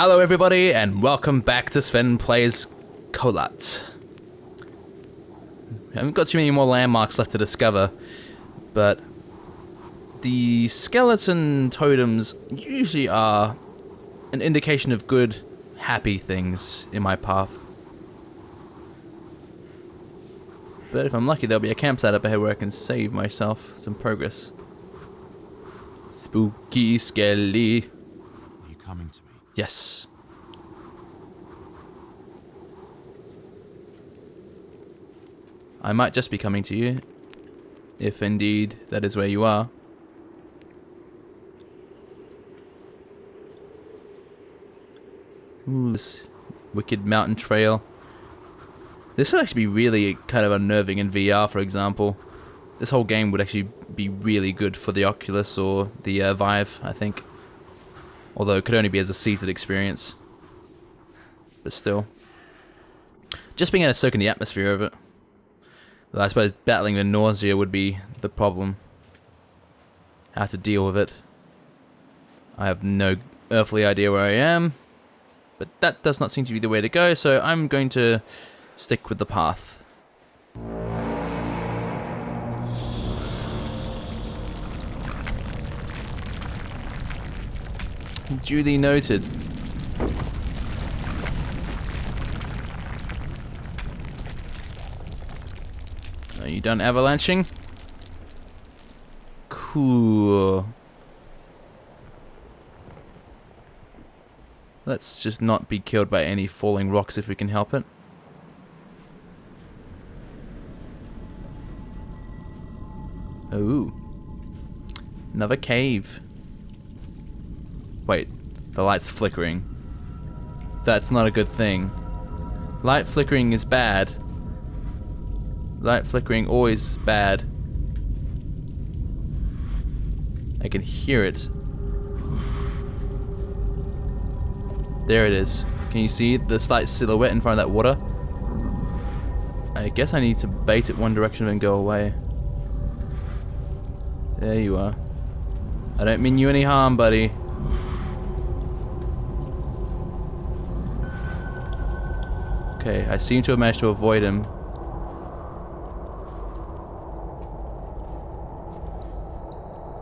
Hello everybody and welcome back to Sven Plays Kholat. I haven't got too many more landmarks left to discover, but the skeleton totems usually are an indication of good, happy things in my path. But if I'm lucky, there'll be a campsite up ahead where I can save myself some progress. Spooky Skelly. Are you coming to me? Yes. I might just be coming to you, if indeed that is where you are. Ooh, this wicked mountain trail. This would actually be really kind of unnerving in VR, for example. This whole game would actually be really good for the Oculus or the Vive, I think. Although it could only be as a seated experience. But still. Just being able to soak in the atmosphere of it. Though I suppose battling the nausea would be the problem. How to deal with it. I have no earthly idea where I am. But that does not seem to be the way to go, so I'm going to stick with the path. Duly noted. Are you done avalanching? Cool. Let's just not be killed by any falling rocks if we can help it. Ooh. Another cave. Wait, the light's flickering. That's not a good thing. Light flickering is bad. Light flickering always bad. I can hear it. There it is. Can you see the slight silhouette in front of that water? I guess I need to bait it one direction and go away. There you are. I don't mean you any harm, buddy. Okay, I seem to have managed to avoid him.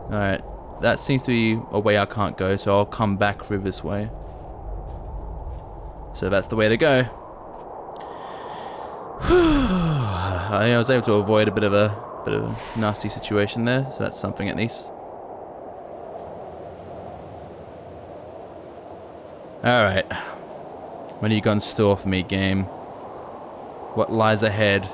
Alright, that seems to be a way I can't go, so I'll come back through this way. So that's the way to go. I was able to avoid a bit of a nasty situation there, so that's something at least. Alright. What are you got in store for me, game? What lies ahead?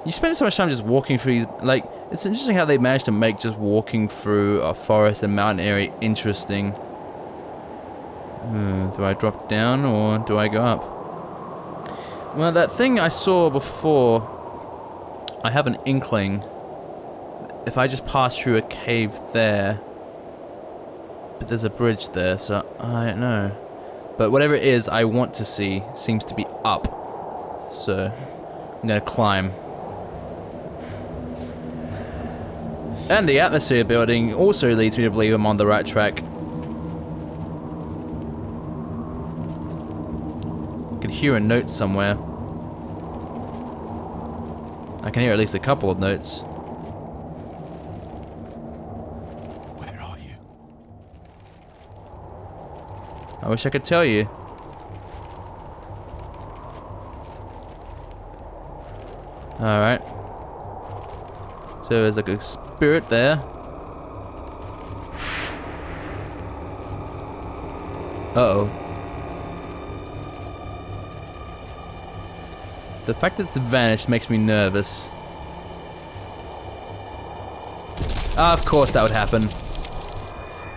You spend so much time just walking through these, like, it's interesting how they managed to make just walking through a forest and mountain area interesting. Do I drop down or do I go up? Well, that thing I saw before, I have an inkling. If I just pass through a cave there, but there's a bridge there, so I don't know. But whatever it is I want to see seems to be up. So I'm gonna climb. And the atmosphere building also leads me to believe I'm on the right track. I can hear a note somewhere. I can hear at least a couple of notes. Where are you? I wish I could tell you. Alright. So there's like a spirit there. Uh-oh. The fact that it's vanished makes me nervous. Of course that would happen.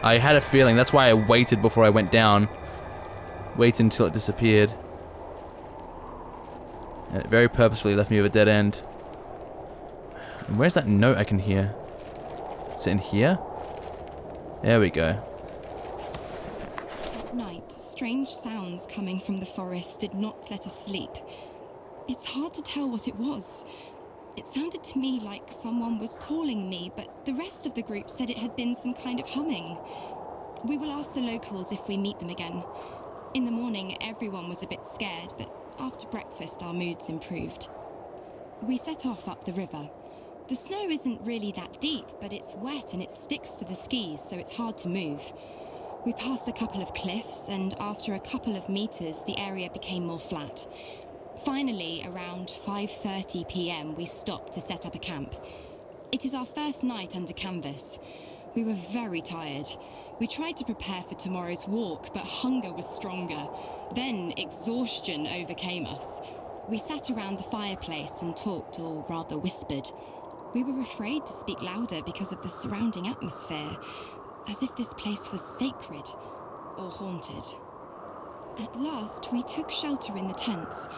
I had a feeling, that's why I waited before I went down. Waited until it disappeared. And it very purposefully left me with a dead end. And where's that note I can hear? Is it in here? There we go. At night, strange sounds coming from the forest did not let us sleep. It's hard to tell what it was. It sounded to me like someone was calling me, but the rest of the group said it had been some kind of humming. We will ask the locals if we meet them again. In the morning, everyone was a bit scared, but after breakfast, our moods improved. We set off up the river. The snow isn't really that deep, but it's wet and it sticks to the skis, so it's hard to move. We passed a couple of cliffs, and after a couple of meters, the area became more flat. Finally, around 5:30 p.m., we stopped to set up a camp. It is our first night under canvas. We were very tired. We tried to prepare for tomorrow's walk, but hunger was stronger. Then exhaustion overcame us. We sat around the fireplace and talked, or rather whispered. We were afraid to speak louder because of the surrounding atmosphere, as if this place was sacred or haunted. At last, we took shelter in the tents.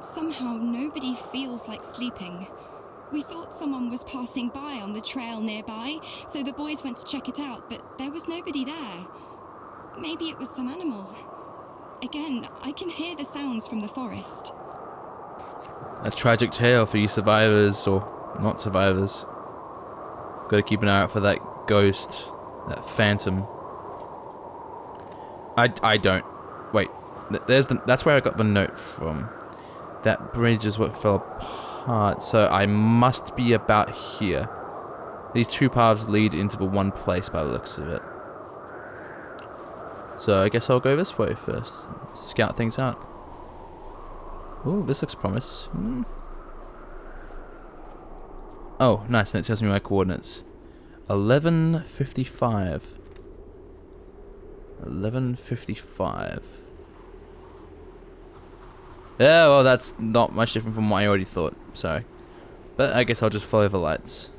Somehow, nobody feels like sleeping. We thought someone was passing by on the trail nearby, so the boys went to check it out, but there was nobody there. Maybe it was some animal. Again, I can hear the sounds from the forest. A tragic tale for you survivors, or not survivors. Gotta keep an eye out for that ghost, that phantom. I don't. Wait, that's where I got the note from. That bridge is what fell apart, so I must be about here. These two paths lead into the one place by the looks of it. So I guess I'll go this way first. Scout things out. Ooh, this looks promising. Oh, nice, and it tells me my coordinates. 11:55. 11:55. Yeah, well, that's not much different from what I already thought. Sorry. But I guess I'll just follow the lights.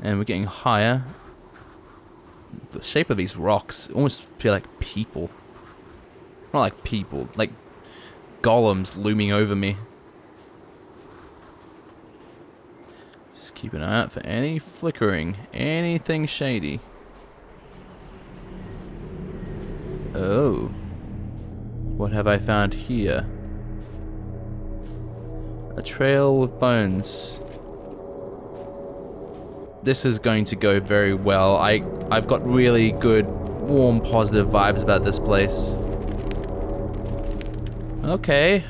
And we're getting higher. The shape of these rocks almost feel like people. Not like people, like golems looming over me. Just keep an eye out for any flickering, anything shady. Oh. What have I found here? A trail with bones. This is going to go very well. I've got really good, warm, positive vibes about this place. Okay.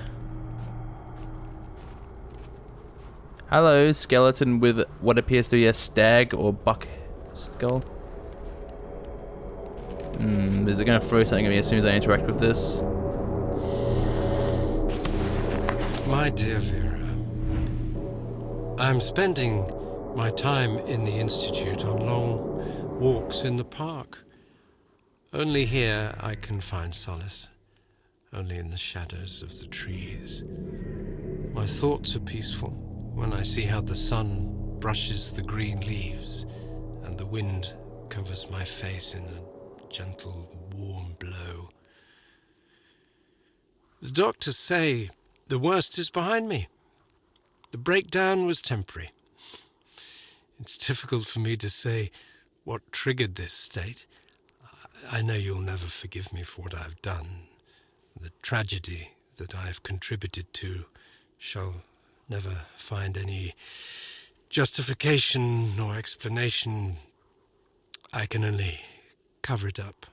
Hello, skeleton with what appears to be a stag or buck skull. Is it going to throw something at me as soon as I interact with this? My dear Vera, I'm spending my time in the Institute on long walks in the park. Only here I can find solace, only in the shadows of the trees. My thoughts are peaceful when I see how the sun brushes the green leaves and the wind covers my face in a gentle, warm blow. The doctors say the worst is behind me. The breakdown was temporary. It's difficult for me to say what triggered this state. I know you'll never forgive me for what I've done. The tragedy that I have contributed to shall never find any justification nor explanation. I can only cover it up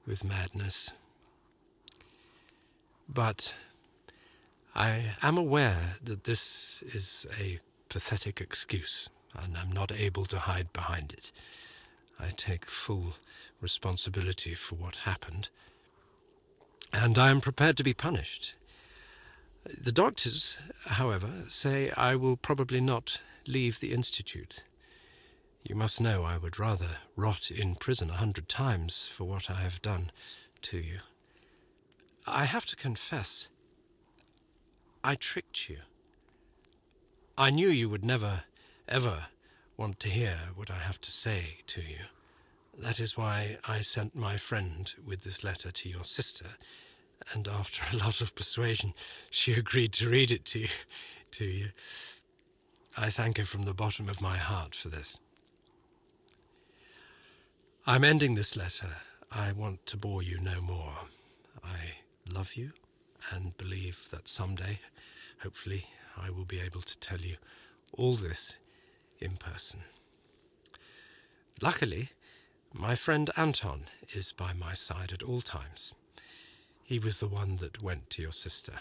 with madness. But I am aware that this is a pathetic excuse, and I'm not able to hide behind it. I take full responsibility for what happened, and I am prepared to be punished. The doctors, however, say I will probably not leave the Institute. You must know I would rather rot in prison 100 times for what I have done to you. I have to confess, I tricked you. I knew you would never, ever want to hear what I have to say to you. That is why I sent my friend with this letter to your sister, and after a lot of persuasion, she agreed to read it to you. I thank her from the bottom of my heart for this. I'm ending this letter. I want to bore you no more. I love you and believe that someday, hopefully, I will be able to tell you all this in person. Luckily, my friend Anton is by my side at all times. He was the one that went to your sister.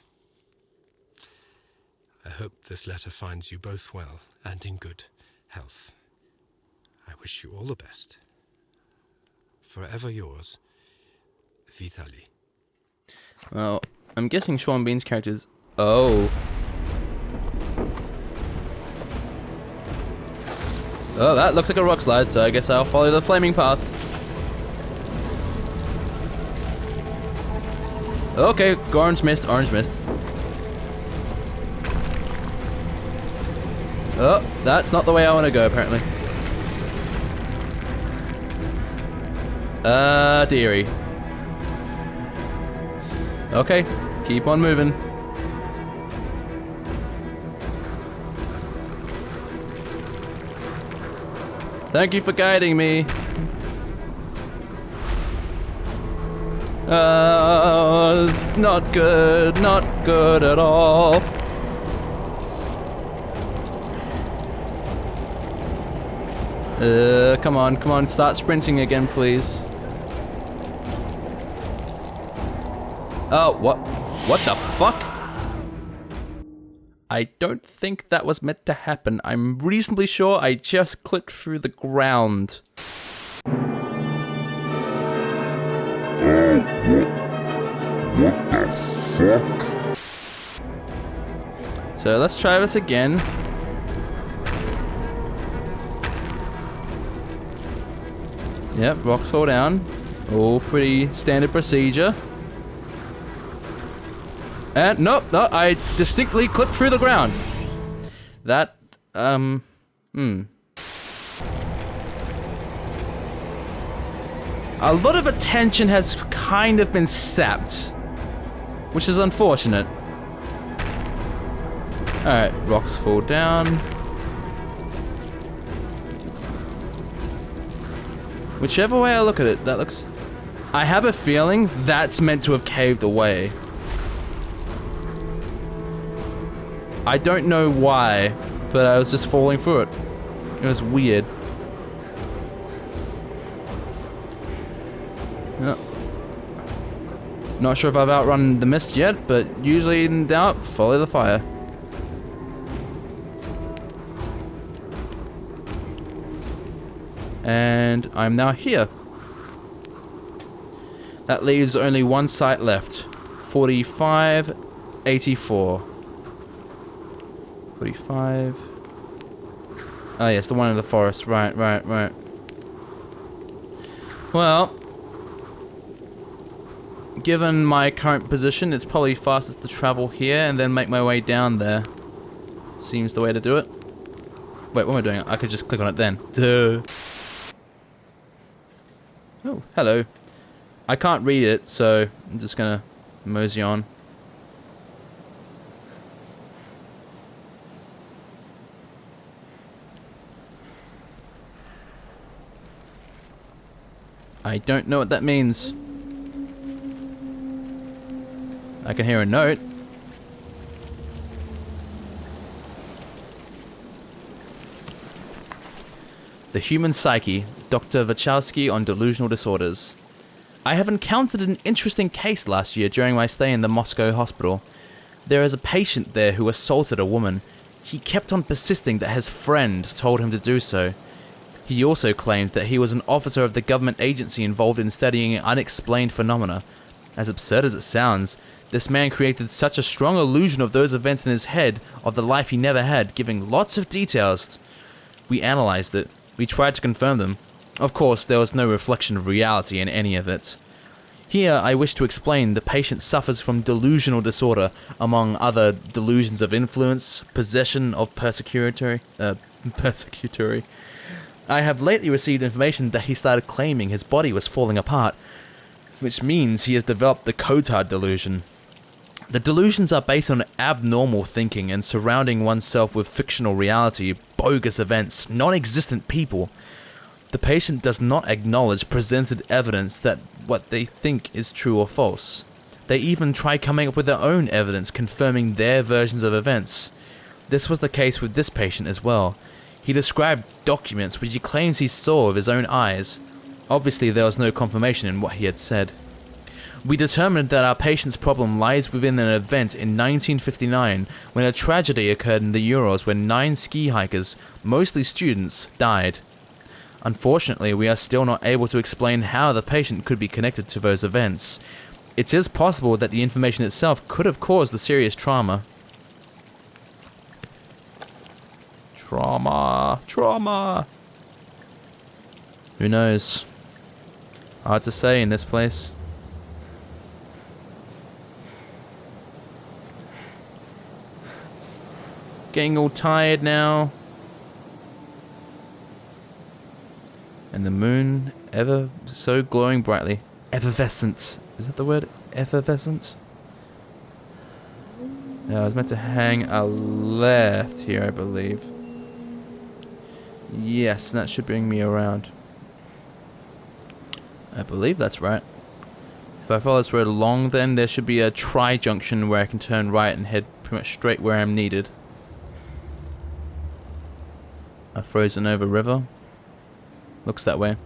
I hope this letter finds you both well and in good health. I wish you all the best. Forever yours, Vitaly. Well, I'm guessing Sean Bean's character's... Oh. Oh, that looks like a rock slide, so I guess I'll follow the flaming path. Okay, orange mist, orange mist. Oh, that's not the way I want to go, apparently. Dearie. Okay, keep on moving. Thank you for guiding me. It's not good at all. Come on, start sprinting again, please. Oh, what the fuck? I don't think that was meant to happen. I'm reasonably sure I just clipped through the ground. What the fuck? So let's try this again. Yep, rocks fall down. All pretty standard procedure. And no, I distinctly clipped through the ground. That, A lot of attention has kind of been sapped, which is unfortunate. Alright, rocks fall down. Whichever way I look at it, that looks... I have a feeling that's meant to have caved away. I don't know why, but I was just falling through it. It was weird. Yeah. Not sure if I've outrun the mist yet, but usually in doubt, follow the fire. And I'm now here. That leaves only one site left. 45, 84. 45. Oh yes, the one in the forest. Right. Well, given my current position, it's probably fastest to travel here and then make my way down there. Seems the way to do it. Wait, what am I doing? I could just click on it then. Duh. Oh, hello. I can't read it, so I'm just gonna mosey on. I don't know what that means. I can hear a note. The Human Psyche, Dr. Wachowski on Delusional Disorders. I have encountered an interesting case last year during my stay in the Moscow hospital. There is a patient there who assaulted a woman. He kept on persisting that his friend told him to do so. He also claimed that he was an officer of the government agency involved in studying unexplained phenomena. As absurd as it sounds, this man created such a strong illusion of those events in his head of the life he never had, giving lots of details. We analyzed it. We tried to confirm them. Of course, there was no reflection of reality in any of it. Here, I wish to explain the patient suffers from delusional disorder, among other delusions of influence, possession of persecutory. I have lately received information that he started claiming his body was falling apart, which means he has developed the Kholat delusion. The delusions are based on abnormal thinking and surrounding oneself with fictional reality, bogus events, non-existent people. The patient does not acknowledge presented evidence that what they think is true or false. They even try coming up with their own evidence confirming their versions of events. This was the case with this patient as well. He described documents which he claims he saw with his own eyes. Obviously, there was no confirmation in what he had said. We determined that our patient's problem lies within an event in 1959 when a tragedy occurred in the Urals where 9 ski hikers, mostly students, died. Unfortunately, we are still not able to explain how the patient could be connected to those events. It is possible that the information itself could have caused the serious trauma. Trauma. Who knows? Hard to say in this place. Getting all tired now. And the moon ever so glowing brightly. Effervescence. Is that the word? Effervescence? Yeah, I was meant to hang a left here, I believe. Yes, that should bring me around. I believe that's right. If I follow this road along, then there should be a tri-junction where I can turn right and head pretty much straight where I'm needed. A frozen over river. Looks that way.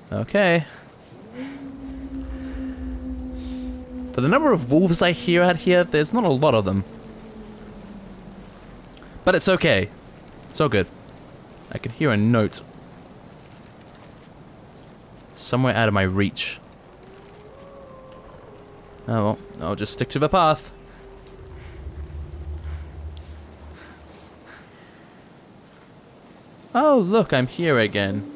Okay. For the number of wolves I hear out here, there's not a lot of them. But it's okay. It's all good. I can hear a note. Somewhere out of my reach. Oh well, I'll just stick to the path. Oh look, I'm here again.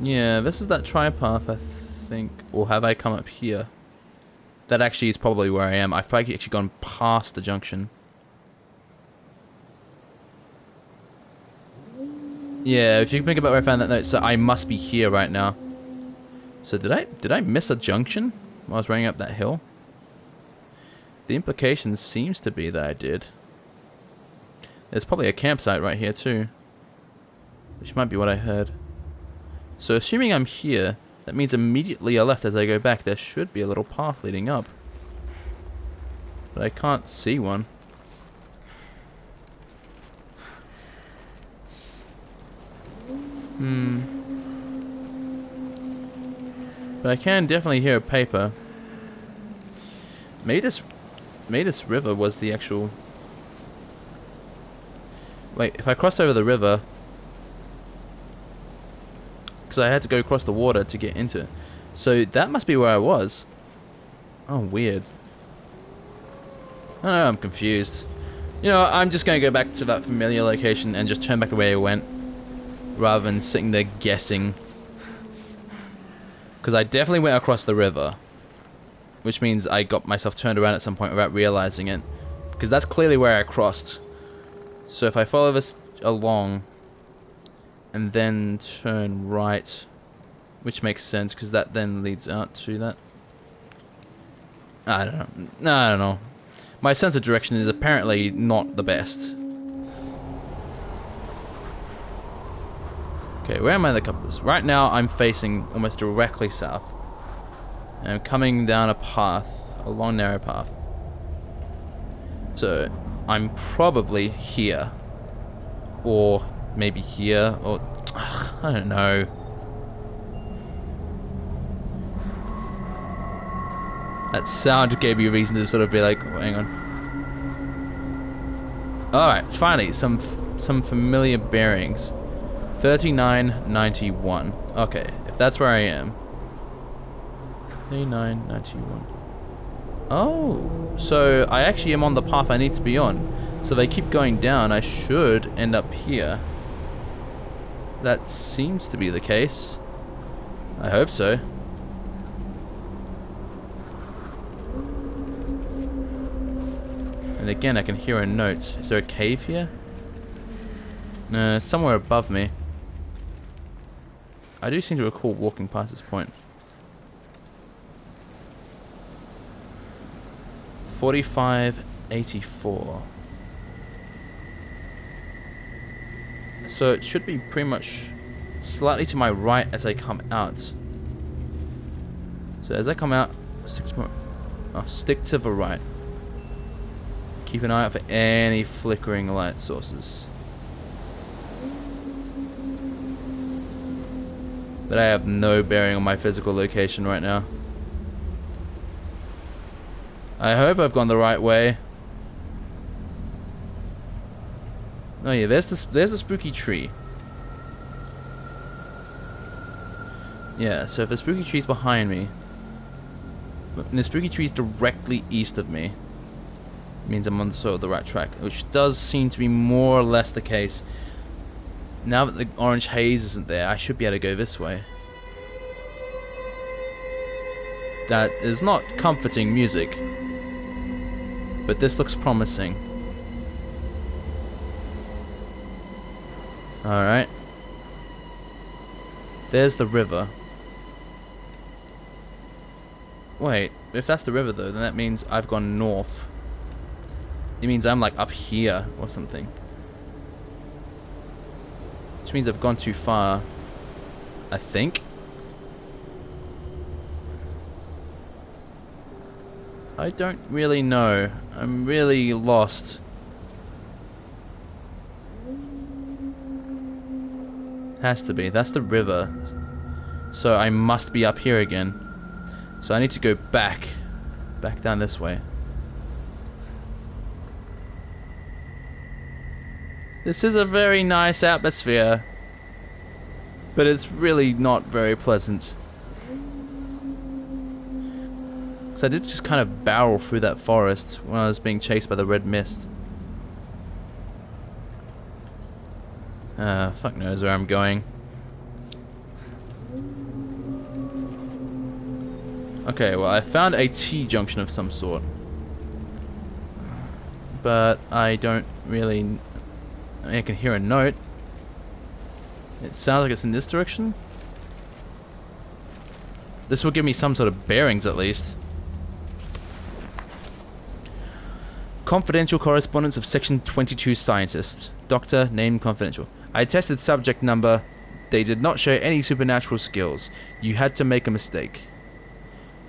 Yeah, this is that tri-path, I think. Or have I come up here? That actually is probably where I am. I've probably actually gone past the junction. Yeah, if you can think about where I found that note, so I must be here right now. So did I miss a junction while I was running up that hill? The implication seems to be that I did. There's probably a campsite right here too, which might be what I heard. So assuming I'm here, that means immediately a left as I go back there should be a little path leading up. But I can't see one. But I can definitely hear a paper. Maybe this river was the actual... Wait, if I crossed over the river... Because I had to go across the water to get into it. So that must be where I was. Oh, weird. I don't know, I'm confused. You know, I'm just going to go back to that familiar location and just turn back the way I went. Rather than sitting there guessing. Because I definitely went across the river. Which means I got myself turned around at some point without realizing it. Because that's clearly where I crossed. So if I follow this along... and then turn right, which makes sense because that then leads out to that. I don't know. No, I don't know. My sense of direction is apparently not the best. Okay, where am I in the compass? Right now I'm facing almost directly south. And I'm coming down a path, a long narrow path. So I'm probably here. Or maybe here, or... I don't know. That sound gave me a reason to sort of be like, oh, hang on. Alright, finally, some familiar bearings. 3991. Okay, if that's where I am. 3991. Oh, so I actually am on the path I need to be on. So if I keep going down, I should end up here. That seems to be the case. I hope so. And again, I can hear a note. Is there a cave here? No, it's somewhere above me. I do seem to recall walking past this point. 4584. So it should be pretty much slightly to my right as I come out. So as I come out, I'll stick to the right. Keep an eye out for any flickering light sources. But I have no bearing on my physical location right now. I hope I've gone the right way. Oh yeah, there's a spooky tree. Yeah, so if the spooky tree's behind me, and the spooky tree's directly east of me, it means I'm on sort of the right track, which does seem to be more or less the case. Now that the orange haze isn't there, I should be able to go this way. That is not comforting music, but this looks promising. Alright. There's the river. Wait, if that's the river though, then that means I've gone north. It means I'm like up here or something. Which means I've gone too far. I think. I don't really know. I'm really lost. Has to be. That's the river. So I must be up here again. So I need to go back down this way. This is a very nice atmosphere, but it's really not very pleasant. So I did just kind of barrel through that forest when I was being chased by the red mist. Fuck knows where I'm going. Okay, well I found a T-junction of some sort. But I don't really... I can hear a note. It sounds like it's in this direction. This will give me some sort of bearings at least. Confidential correspondence of Section 22 scientist. Doctor, name confidential. I tested subject number. They did not show any supernatural skills. You had to make a mistake.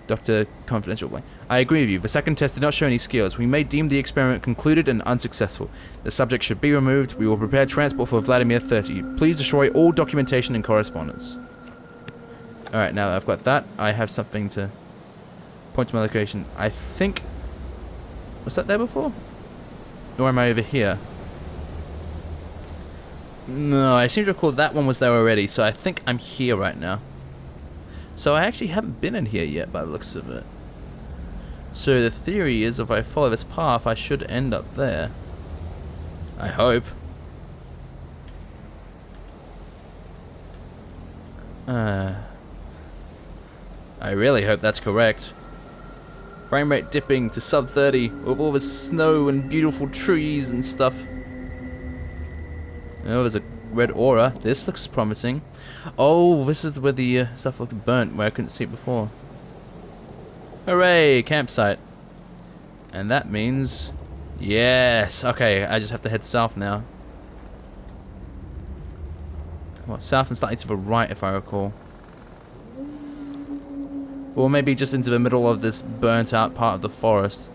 Doctor, confidential. I agree with you. The second test did not show any skills. We may deem the experiment concluded and unsuccessful. The subject should be removed. We will prepare transport for Vladimir 30. Please destroy all documentation and correspondence. Alright, now that I've got that, I have something to point to my location. I think... Was that there before? Or am I over here? No, I seem to recall that one was there already, so I think I'm here right now. So I actually haven't been in here yet by the looks of it. So the theory is if I follow this path, I should end up there. I hope. I really hope that's correct. Frame rate dipping to sub 30 with all this snow and beautiful trees and stuff. Oh, there's a red aura. This looks promising. Oh, this is where the stuff looked burnt, where I couldn't see it before. Hooray! Campsite. And that means... Yes! Okay, I just have to head south now. What, south and slightly to the right, if I recall. Or maybe just into the middle of this burnt out part of the forest.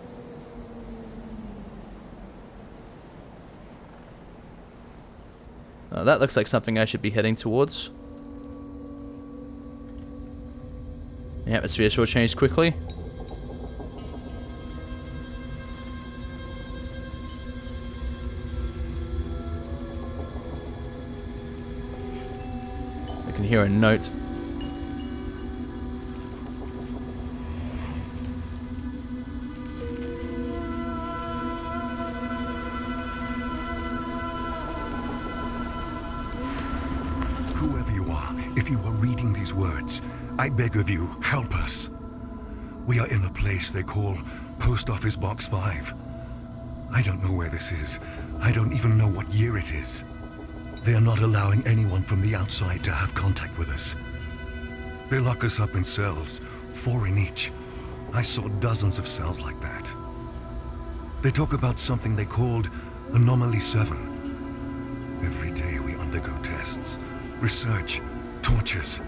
That looks like something I should be heading towards. The atmosphere sure changed quickly. I can hear a note. Whoever you are, if you are reading these words, I beg of you, help us. We are in a place they call Post Office Box 5. I don't know where this is. I don't even know what year it is. They are not allowing anyone from the outside to have contact with us. They lock us up in cells, 4 in each. I saw dozens of cells like that. They talk about something they called Anomaly 7. Every day we undergo tests, research, tortures.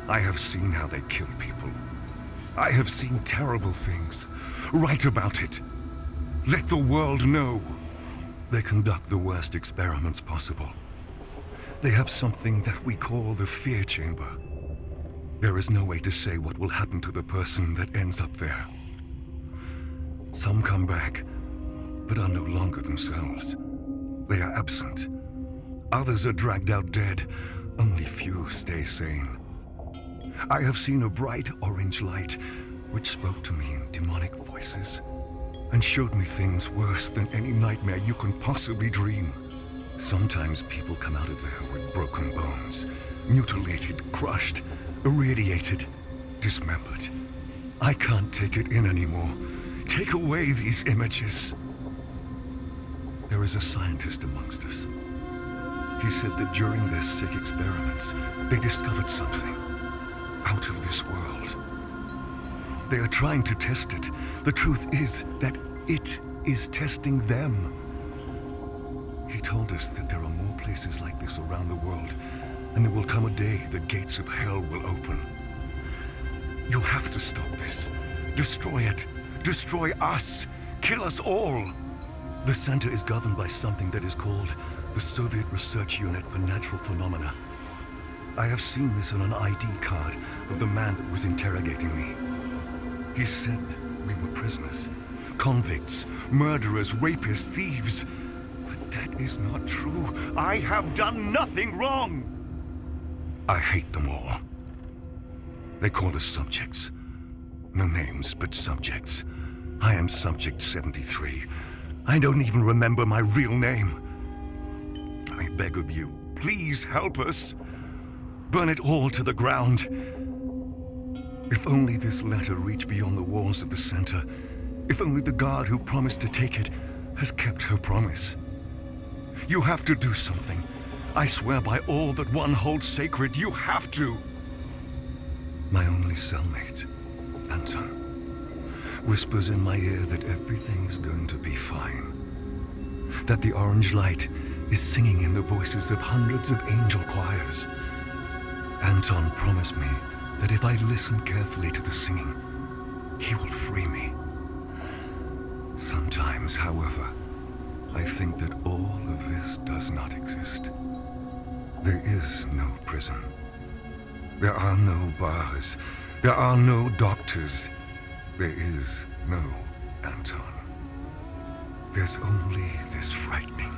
I have seen how they kill people. I have seen terrible things. Write about it. Let the world know. They conduct the worst experiments possible. They have something that we call the fear chamber. There is no way to say what will happen to the person that ends up there. Some come back, but are no longer themselves. They are absent. Others are dragged out dead. Only few stay sane. I have seen a bright orange light which spoke to me in demonic voices and showed me things worse than any nightmare you can possibly dream. Sometimes people come out of there with broken bones, mutilated, crushed, irradiated, dismembered. I can't take it in anymore. Take away these images. There is a scientist amongst us. He said that during their sick experiments, they discovered something out of this world. They are trying to test it. The truth is that it is testing them. He told us that there are more places like this around the world, and there will come a day the gates of hell will open. You have to stop this. Destroy it. Destroy us. Kill us all. The center is governed by something that is called the Soviet Research Unit for Natural Phenomena. I have seen this on an ID card of the man that was interrogating me. He said we were prisoners, convicts, murderers, rapists, thieves. But that is not true. I have done nothing wrong. I hate them all. They call us subjects. No names, but subjects. I am Subject 73. I don't even remember my real name. I beg of you, please help us. Burn it all to the ground. If only this letter reached beyond the walls of the center. If only the guard who promised to take it has kept her promise. You have to do something. I swear by all that one holds sacred, you have to. My only cellmate, Anton, whispers in my ear that everything is going to be fine. That the orange light is singing in the voices of hundreds of angel choirs. Anton promised me that if I listen carefully to the singing, he will free me. Sometimes, however, I think that all of this does not exist. There is no prison. There are no bars. There are no doctors. There is no Anton. There's only this frightening,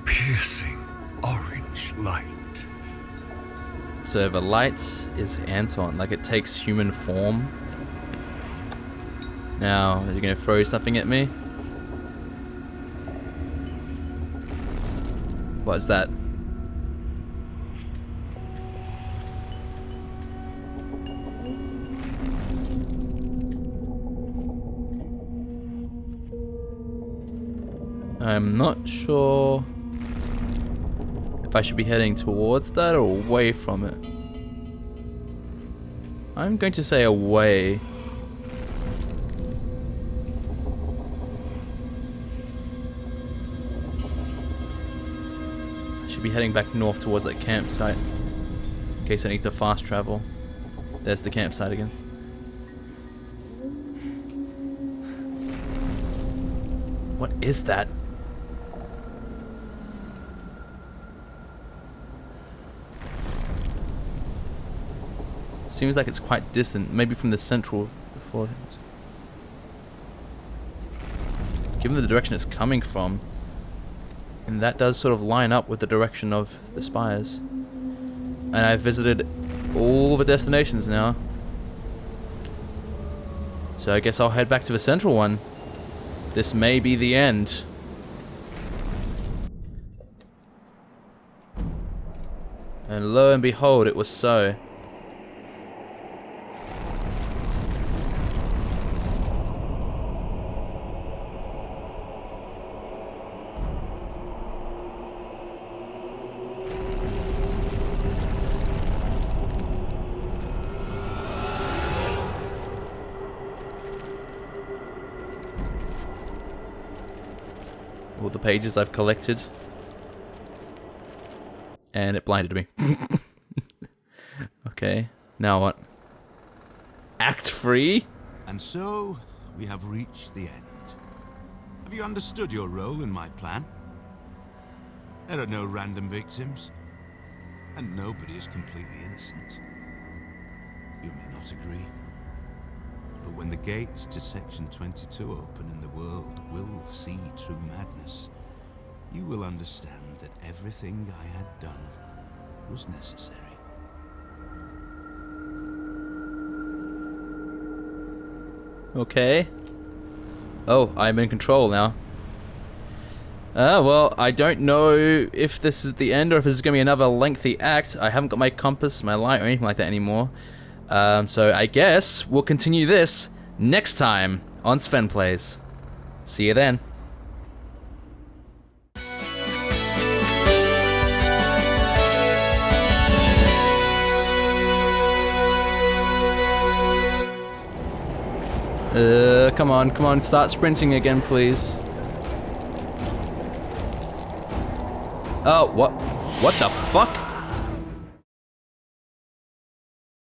piercing orange light. So the light is Anton, like it takes human form. Now, are you going to throw something at me? What is that? I'm not sure if I should be heading towards that or away from it. I'm going to say away. I should be heading back north towards that campsite in case I need to fast travel. There's the campsite again. What is that? Seems like it's quite distant, maybe from the central before. Given the direction it's coming from, and that does sort of line up with the direction of the spires. And I've visited all the destinations now. So I guess I'll head back to the central one. This may be the end. And lo and behold, it was so. All the pages I've collected. And it blinded me. Okay, now what? Act 3? And so, we have reached the end. Have you understood your role in my plan? There are no random victims, and nobody is completely innocent. You may not agree, but when the gates to Section 22 open and the world will see true madness, you will understand that everything I had done was necessary. Okay. Oh, I'm in control now. Well, I don't know if this is the end or if this is going to be another lengthy act. I haven't got my compass, my light, or anything like that anymore. So I guess we'll continue this next time on Sven Plays. See you then. Come on, start sprinting again, please. Oh, what the fuck?